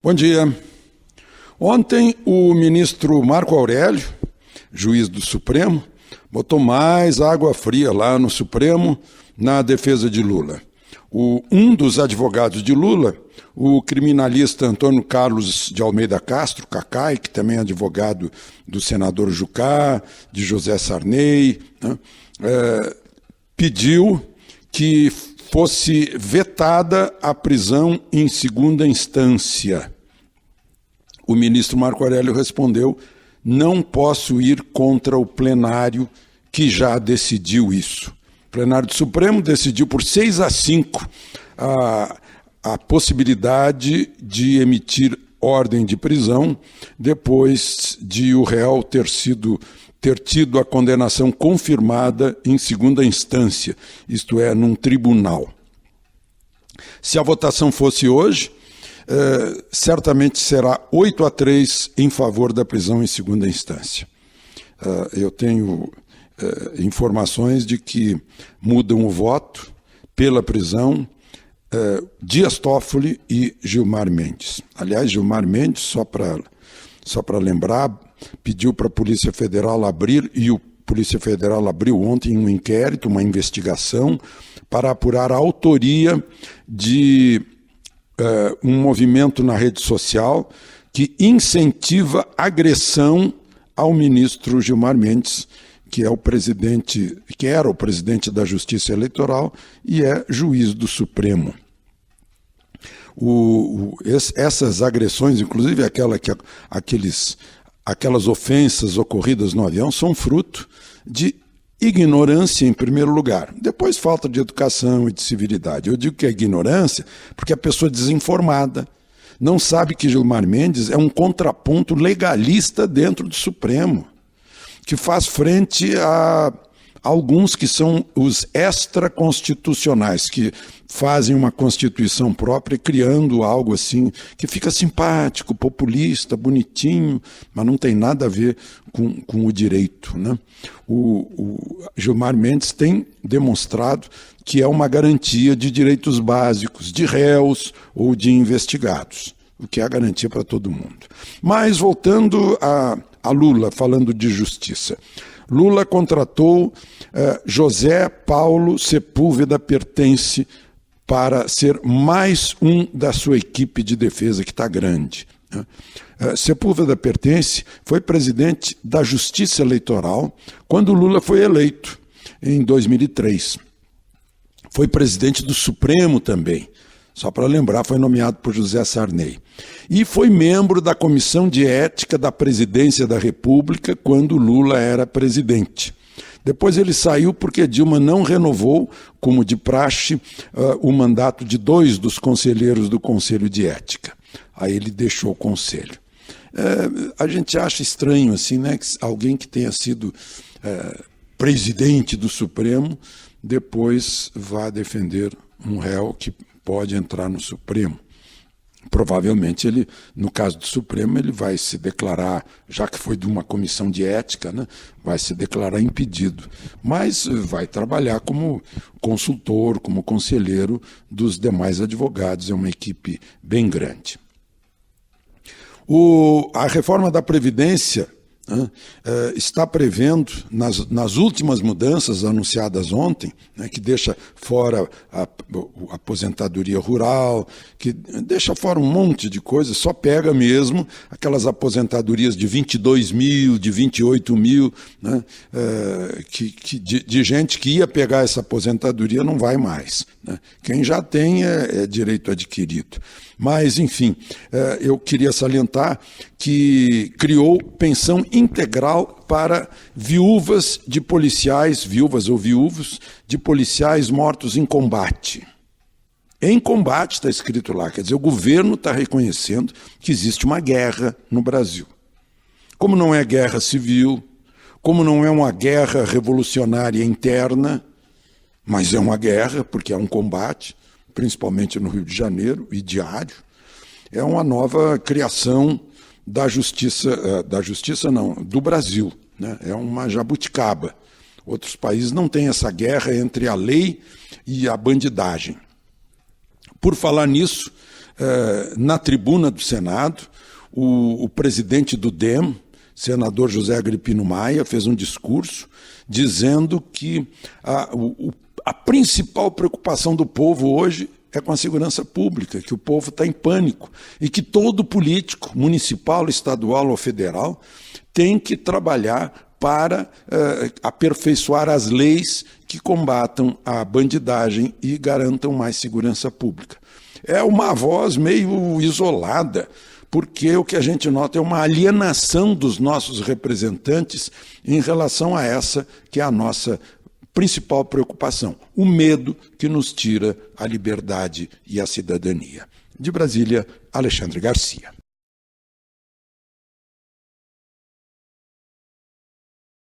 Bom dia. Ontem o ministro Marco Aurélio, juiz do Supremo, botou mais água fria lá no Supremo na defesa de Lula. Um dos advogados de Lula, o criminalista Antônio Carlos de Almeida Castro, Cacai, que também é advogado do senador Jucá, de José Sarney, né, pediu que fosse vetada a prisão em segunda instância. O ministro Marco Aurélio respondeu: não posso ir contra o plenário que já decidiu isso. O plenário do Supremo decidiu por 6-5 a possibilidade de emitir ordem de prisão depois de o réu ter tido a condenação confirmada em segunda instância, isto é, num tribunal. Se a votação fosse hoje, certamente será 8-3 em favor da prisão em segunda instância. Eu tenho informações de que mudam o voto pela prisão Dias Toffoli e Gilmar Mendes. Aliás, Gilmar Mendes, só para lembrar, pediu para a Polícia Federal abrir, e a Polícia Federal abriu ontem um inquérito, uma investigação, para apurar a autoria de um movimento na rede social que incentiva agressão ao ministro Gilmar Mendes, que era o presidente da Justiça Eleitoral e é juiz do Supremo. Essas agressões, inclusive aquelas ofensas ocorridas no avião, são fruto de ignorância em primeiro lugar, depois falta de educação e de civilidade. Eu digo que é ignorância porque a pessoa desinformada não sabe que Gilmar Mendes é um contraponto legalista dentro do Supremo, que faz frente a alguns que são os extraconstitucionais, que fazem uma constituição própria, criando algo assim que fica simpático, populista, bonitinho, mas não tem nada a ver com o direito, né? O Gilmar Mendes tem demonstrado que é uma garantia de direitos básicos, de réus ou de investigados, o que é a garantia para todo mundo. Mas voltando a Lula, falando de justiça. Lula contratou José Paulo Sepúlveda Pertence para ser mais um da sua equipe de defesa, que está grande. Sepúlveda Pertence foi presidente da Justiça Eleitoral quando Lula foi eleito, em 2003. Foi presidente do Supremo também. Só para lembrar, foi nomeado por José Sarney. E foi membro da Comissão de Ética da Presidência da República quando Lula era presidente. Depois ele saiu porque Dilma não renovou, como de praxe, o mandato de 2 dos conselheiros do Conselho de Ética. Aí ele deixou o conselho. A gente acha estranho assim, né, que alguém que tenha sido presidente do Supremo depois vá defender um réu que pode entrar no Supremo. Provavelmente ele, no caso do Supremo, ele vai se declarar, já que foi de uma comissão de ética, né, vai se declarar impedido, mas vai trabalhar como consultor, como conselheiro dos demais advogados, é uma equipe bem grande. A reforma da Previdência está prevendo, nas últimas mudanças anunciadas ontem, né, que deixa fora a aposentadoria rural, que deixa fora um monte de coisas, só pega mesmo aquelas aposentadorias de 22 mil, de 28 mil, né, de gente que ia pegar essa aposentadoria não vai mais, né? Quem já tem é direito adquirido. Mas, enfim, eu queria salientar que criou pensão integral para viúvas de policiais, viúvas ou viúvos de policiais mortos em combate. Em combate está escrito lá, quer dizer, o governo está reconhecendo que existe uma guerra no Brasil. Como não é guerra civil, como não é uma guerra revolucionária interna, mas é uma guerra porque é um combate, principalmente no Rio de Janeiro, e diário, é uma nova criação da justiça não, do Brasil, né? É uma jabuticaba. Outros países não têm essa guerra entre a lei e a bandidagem. Por falar nisso, na tribuna do Senado, o presidente do DEM, senador José Agripino Maia, fez um discurso dizendo que a principal preocupação do povo hoje é com a segurança pública, que o povo está em pânico e que todo político, municipal, estadual ou federal, tem que trabalhar para aperfeiçoar as leis que combatam a bandidagem e garantam mais segurança pública. É uma voz meio isolada, porque o que a gente nota é uma alienação dos nossos representantes em relação a essa que é a nossa principal preocupação, o medo que nos tira a liberdade e a cidadania. De Brasília, Alexandre Garcia.